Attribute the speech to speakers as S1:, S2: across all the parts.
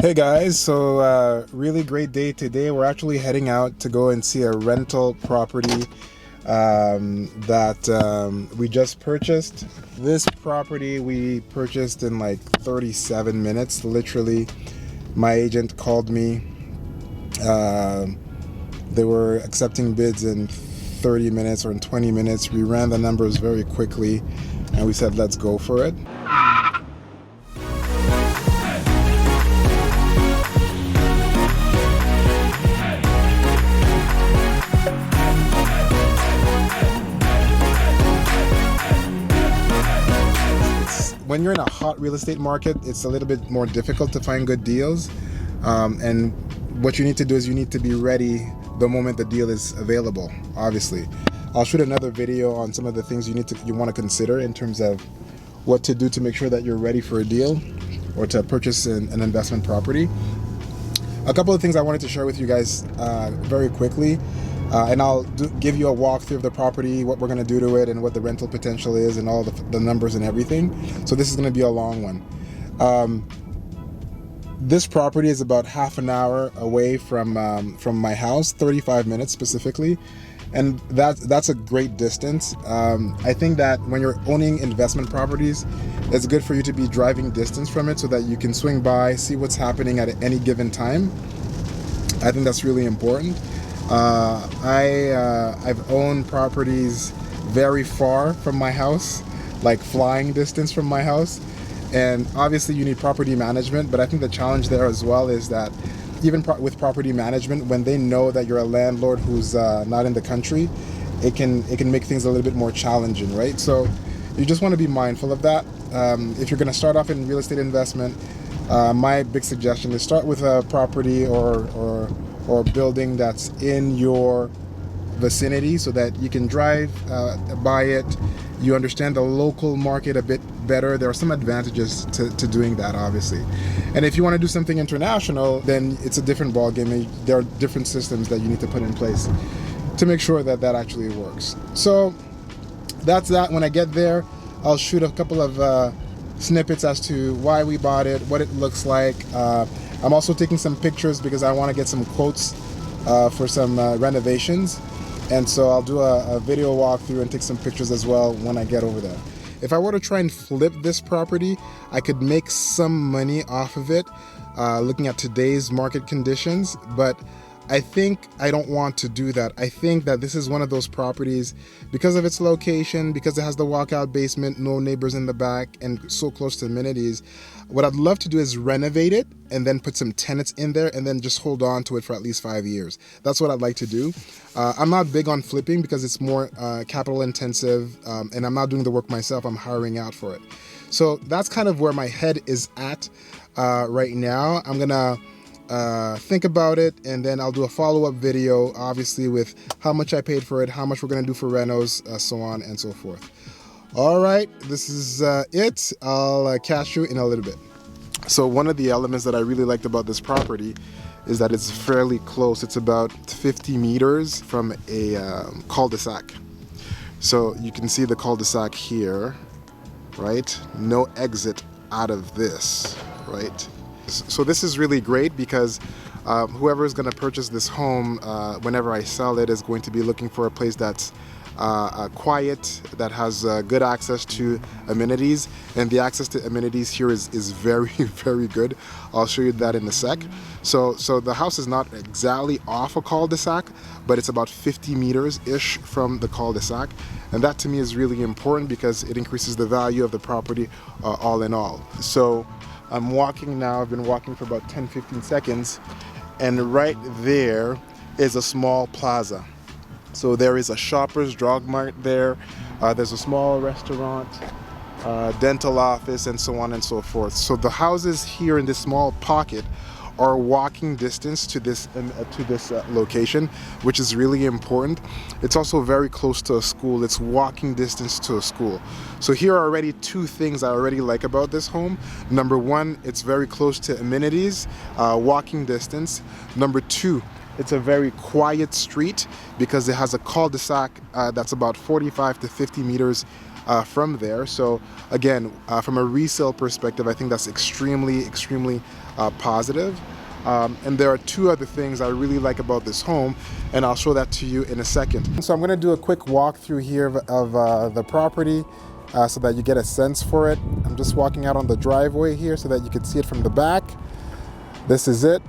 S1: Hey guys, so really great day today. We're actually heading out to go and see a rental property that we just purchased. This property we purchased in like 37 minutes, literally. My agent called me. They were accepting bids in 30 minutes or in 20 minutes. We ran the numbers very quickly and we said, let's go for it. When you're in a hot real estate market, it's a little bit more difficult to find good deals. And what you need to do is you need to be ready the moment the deal is available, obviously. I'll shoot another video on some of the things you want to consider in terms of what to do to make sure that you're ready for a deal or to purchase an investment property. A couple of things I wanted to share with you guys very quickly. And I'll give you a walkthrough of the property, what we're going to do to it, and what the rental potential is, and all the numbers and everything. So this is going to be a long one. This property is about half an hour away from my house, 35 minutes specifically, and that's a great distance. I think that when you're owning investment properties, it's good for you to be driving distance from it so that you can swing by, see what's happening at any given time. I think that's really important. I've owned properties very far from my house, like flying distance from my house, and obviously you need property management, but I think the challenge there as well is that even with property management, when they know that you're a landlord who's not in the country, it can make things a little bit more challenging, right? So you just want to be mindful of that. If you're going to start off in real estate investment, my big suggestion is start with a property or building that's in your vicinity so that you can drive by it. You understand the local market a bit better. There are some advantages to doing that, obviously. And if you want to do something international, then it's a different ballgame. There are different systems that you need to put in place to make sure that that actually works. So that's that. When I get there, I'll shoot a couple of snippets as to why we bought it, what it looks like. I'm also taking some pictures because I want to get some quotes for some renovations. And so I'll do a video walkthrough and take some pictures as well when I get over there. If I were to try and flip this property, I could make some money off of it looking at today's market conditions, but I think I don't want to do that. I think that this is one of those properties, because of its location, because it has the walkout basement, no neighbors in the back, and so close to amenities. What I'd love to do is renovate it and then put some tenants in there and then just hold on to it for at least 5 years. That's what I'd like to do. I'm not big on flipping because it's more capital intensive, and I'm not doing the work myself. I'm hiring out for it. So that's kind of where my head is at right now. I'm gonna think about it, and then I'll do a follow-up video, obviously, with how much I paid for it, how much we're going to do for renos, so on and so forth. All right, this is it. I'll catch you in a little bit. So one of the elements that I really liked about this property is that it's fairly close. It's about 50 meters from a cul-de-sac. So you can see the cul-de-sac here, right? No exit out of this, right? So this is really great because whoever is going to purchase this home, whenever I sell it, is going to be looking for a place that's quiet, that has good access to amenities, and the access to amenities here is very, very good. I'll show you that in a sec. So the house is not exactly off a cul-de-sac, but it's about 50 meters-ish from the cul-de-sac, and that to me is really important because it increases the value of the property all in all. So I'm walking now. I've been walking for about 10-15 seconds, and right there is a small plaza. So there is a Shoppers Drug Mart there. There's a small restaurant, dental office, and so on and so forth. So the houses here in this small pocket are walking distance to this location, which is really important. It's also very close to a school. It's walking distance to a school. So here are already two things I already like about this home. Number one, it's very close to amenities, walking distance. Number two, it's a very quiet street because it has a cul-de-sac that's about 45 to 50 meters from there. So again, from a resale perspective, I think that's extremely positive. And there are two other things I really like about this home, and I'll show that to you in a second. So I'm going to do a quick walkthrough here of the property so that you get a sense for it. I'm just walking out on the driveway here so that you can see it from the back. This is it.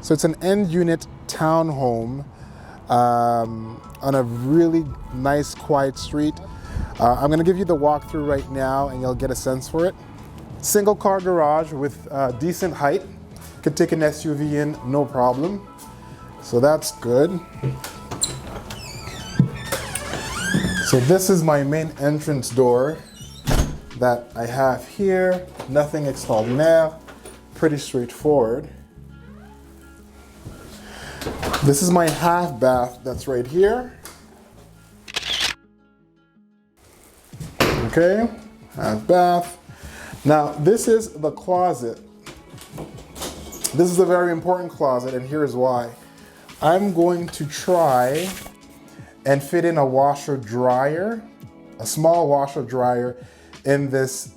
S1: So it's an end unit townhome on a really nice, quiet street. I'm going to give you the walkthrough right now, and you'll get a sense for it. Single car garage with decent height. Could take an SUV in, no problem. So that's good. So this is my main entrance door that I have here. Nothing extraordinaire, pretty straightforward. This is my half bath that's right here. Okay, half bath. Now this is the closet. This is a very important closet, and here's why. I'm going to try and fit in a washer dryer, a small washer dryer in this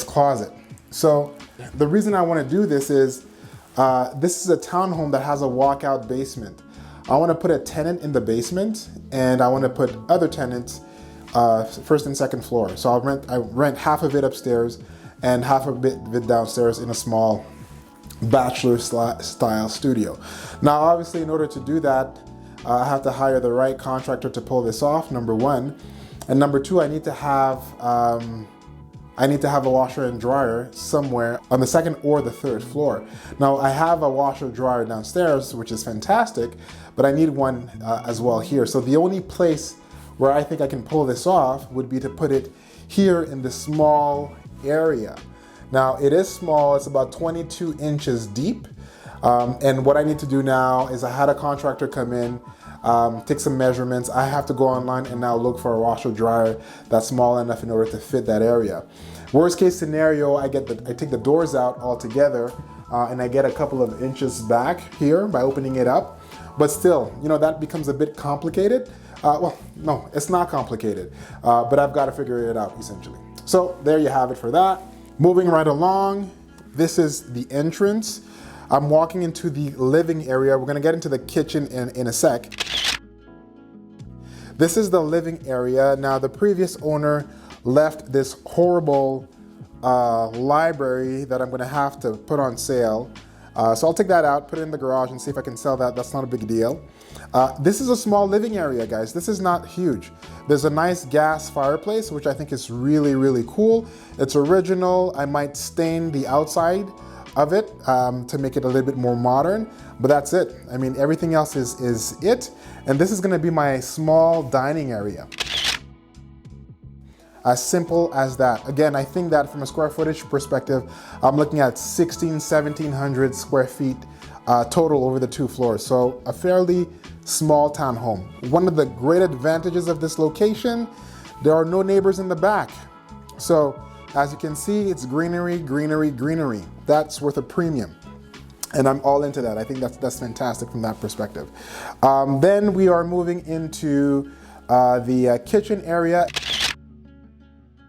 S1: closet. So the reason I want to do this is this is a townhome that has a walkout basement. I want to put a tenant in the basement, and I want to put other tenants first and second floor. So I rent half of it upstairs and half of it downstairs in a small bachelor style studio. Now obviously, in order to do that, I have to hire the right contractor to pull this off, number one. And number two, I need to have a washer and dryer somewhere on the second or the third floor. Now I have a washer dryer downstairs, which is fantastic, but I need one as well here. So the only place where I think I can pull this off would be to put it here in this small area. Now it is small, it's about 22 inches deep. And what I need to do now is I had a contractor come in, take some measurements. I have to go online and now look for a washer dryer that's small enough in order to fit that area. Worst case scenario, I take the doors out altogether and I get a couple of inches back here by opening it up. But still, that becomes a bit complicated. Well, no, it's not complicated, but I've got to figure it out essentially. So there you have it for that. Moving right along, this is the entrance. I'm walking into the living area. We're gonna get into the kitchen in a sec. This is the living area. Now the previous owner left this horrible library that I'm gonna have to put on sale. So I'll take that out, put it in the garage and see if I can sell that. That's not a big deal. This is a small living area, guys. This is not huge. There's a nice gas fireplace, which I think is really cool. It's original. I might stain the outside of it to make it a little bit more modern, but that's it. I mean, everything else is it. And this is gonna be my small dining area. As simple as that. Again, I think that from a square footage perspective, I'm looking at 1,700 square feet total over the 2 floors. So a fairly small townhome. One of the great advantages of this location, there are no neighbors in the back. So as you can see, it's greenery. That's worth a premium. And I'm all into that. I think that's fantastic from that perspective. Then we are moving into the kitchen area.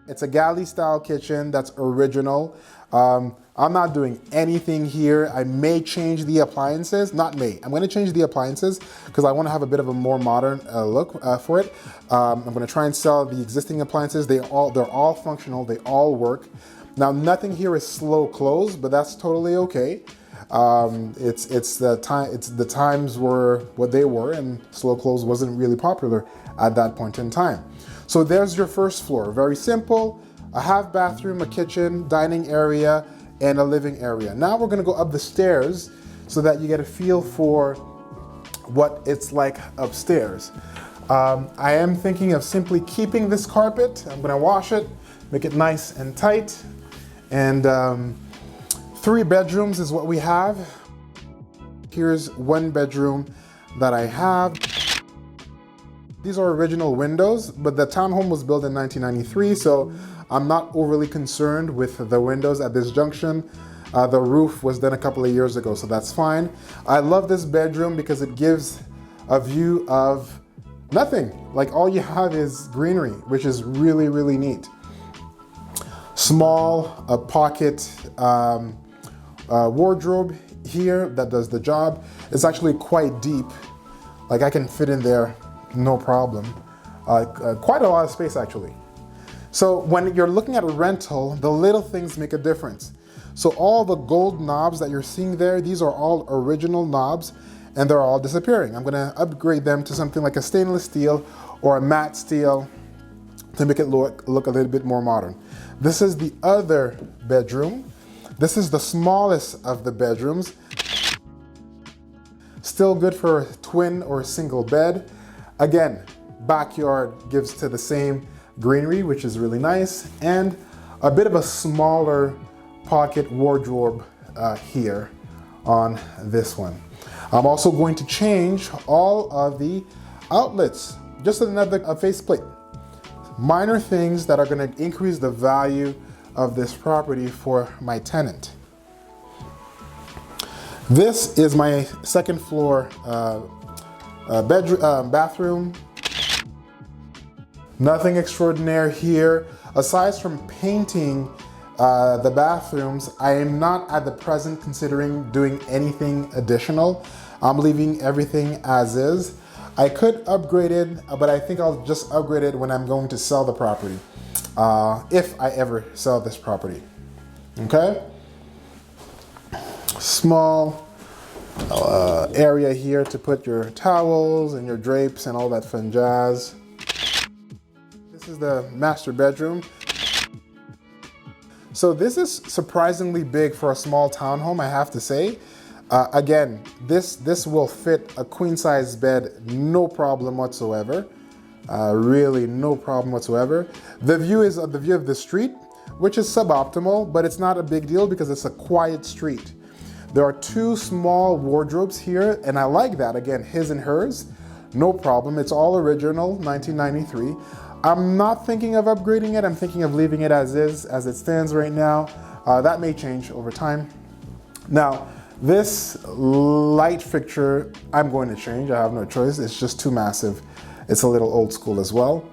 S1: It's a galley style kitchen that's original. I'm not doing anything here. I may change the appliances, not may. I'm gonna change the appliances because I wanna have a bit of a more modern look for it. I'm gonna try and sell the existing appliances. They're all functional, they all work. Now nothing here is slow close, but that's totally okay. The times were what they were, and slow close wasn't really popular at that point in time. So there's your first floor, very simple. A half bathroom, a kitchen, dining area, and a living area. Now we're gonna go up the stairs so that you get a feel for what it's like upstairs. I am thinking of simply keeping this carpet. I'm gonna wash it, make it nice and tight. And 3 bedrooms is what we have. Here's 1 bedroom that I have. These are original windows, but the townhome was built in 1993, so I'm not overly concerned with the windows at this junction. The roof was done a couple of years ago, so that's fine. I love this bedroom because it gives a view of Nothing. Like all you have is greenery, which is really, really neat. Small pocket wardrobe here that does the job. It's actually quite deep. Like I can fit in there, no problem. Quite a lot of space actually. So when you're looking at a rental, the little things make a difference. So all the gold knobs that you're seeing there, these are all original knobs and they're all disappearing. I'm gonna upgrade them to something like a stainless steel or a matte steel to make it look a little bit more modern. This is the other bedroom. This is the smallest of the bedrooms. Still good for a twin or a single bed. Again, backyard gives to the same greenery, which is really nice, and a bit of a smaller pocket wardrobe here on this one. I'm also going to change all of the outlets, just another faceplate. Minor things that are going to increase the value of this property for my tenant. This is my second floor bathroom. Nothing extraordinary here. Aside from painting the bathrooms, I am not at the present considering doing anything additional. I'm leaving everything as is. I could upgrade it, but I think I'll just upgrade it when I'm going to sell the property, if I ever sell this property. Okay? Small area here to put your towels and your drapes and all that fun jazz. This is the master bedroom. So this is surprisingly big for a small townhome, I have to say. Again, this will fit a queen size bed, no problem whatsoever. Really no problem whatsoever. The view is the view of the street, which is suboptimal, but it's not a big deal because it's a quiet street. There are two small wardrobes here, and I like that. Again, his and hers, no problem. It's all original, 1993. I'm not thinking of upgrading it. I'm thinking of leaving it as is, as it stands right now. That may change over time. Now, this light fixture, I'm going to change. I have no choice. It's just too massive. It's a little old school as well.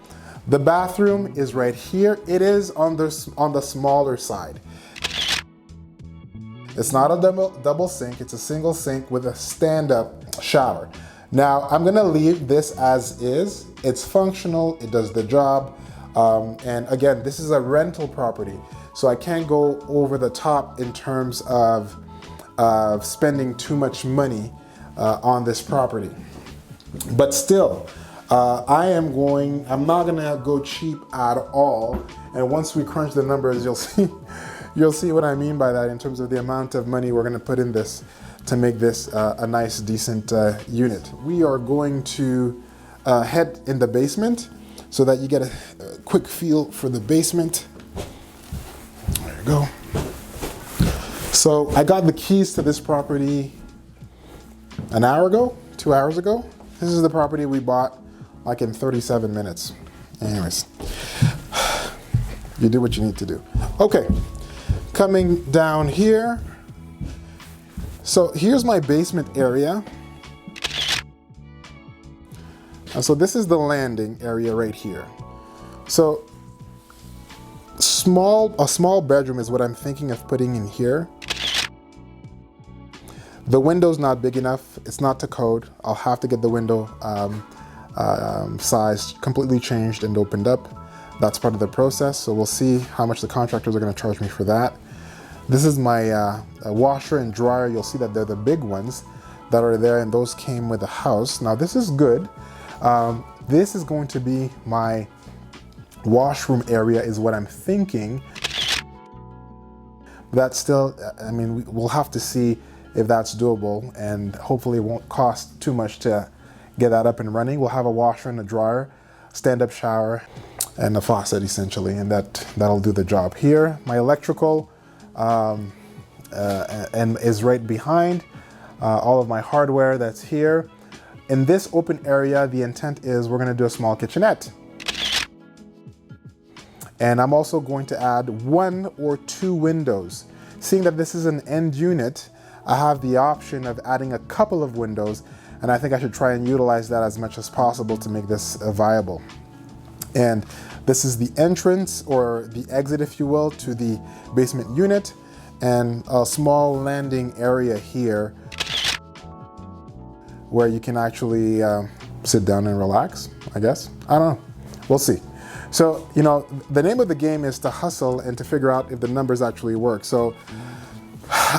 S1: The bathroom is right here. It is on the smaller side. It's not a double sink. It's a single sink with a stand-up shower. Now, I'm gonna leave this as is. It's functional, it does the job. And again, this is a rental property, so I can't go over the top in terms of spending too much money on this property. But still, I'm not gonna go cheap at all. And once we crunch the numbers, you'll see what I mean by that in terms of the amount of money we're gonna put in this to make this a nice, decent unit. We are going to head in the basement so that you get a quick feel for the basement. There you go. So I got the keys to this property an hour ago, 2 hours ago. This is the property we bought like in 37 minutes. Anyways, you do what you need to do. Okay, coming down here. So here's my basement area. So this is the landing area right here. So a small bedroom is what I'm thinking of putting in here. The window's not big enough. It's not to code. I'll have to get the window size completely changed and opened up. That's part of the process. So we'll see how much the contractors are going to charge me for that. This is my washer and dryer. You'll see that they're the big ones that are there, and those came with the house. Now this is good. This is going to be my washroom area is what I'm thinking. That's still, I mean, we'll have to see if that's doable, and hopefully it won't cost too much to get that up and running. We'll have a washer and a dryer, stand-up shower, and a faucet essentially, and that'll do the job. Here, my electrical and is right behind. All of my hardware that's here. In this open area, the intent is we're gonna do a small kitchenette. And I'm also going to add 1 or 2 windows. Seeing that this is an end unit, I have the option of adding a couple of windows, and I think I should try and utilize that as much as possible to make this viable. And this is the entrance, or the exit if you will, to the basement unit, and a small landing area here where you can actually sit down and relax, I guess. I don't know, we'll see. So, you know, the name of the game is to hustle and to figure out if the numbers actually work. So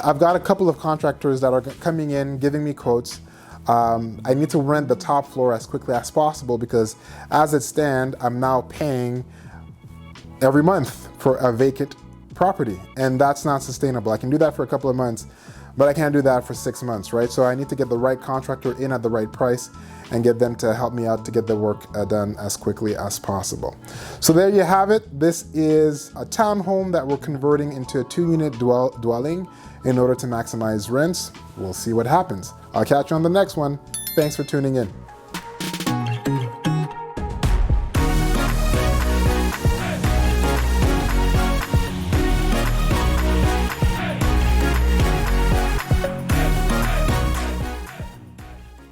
S1: I've got a couple of contractors that are coming in, giving me quotes. I need to rent the top floor as quickly as possible because as it stands, I'm now paying every month for a vacant property, and that's not sustainable. I can do that for a couple of months, but I can't do that for 6 months, right? So I need to get the right contractor in at the right price and get them to help me out to get the work done as quickly as possible. So there you have it. This is a townhome that we're converting into a 2-unit dwelling in order to maximize rents. We'll see what happens. I'll catch you on the next one. Thanks for tuning in.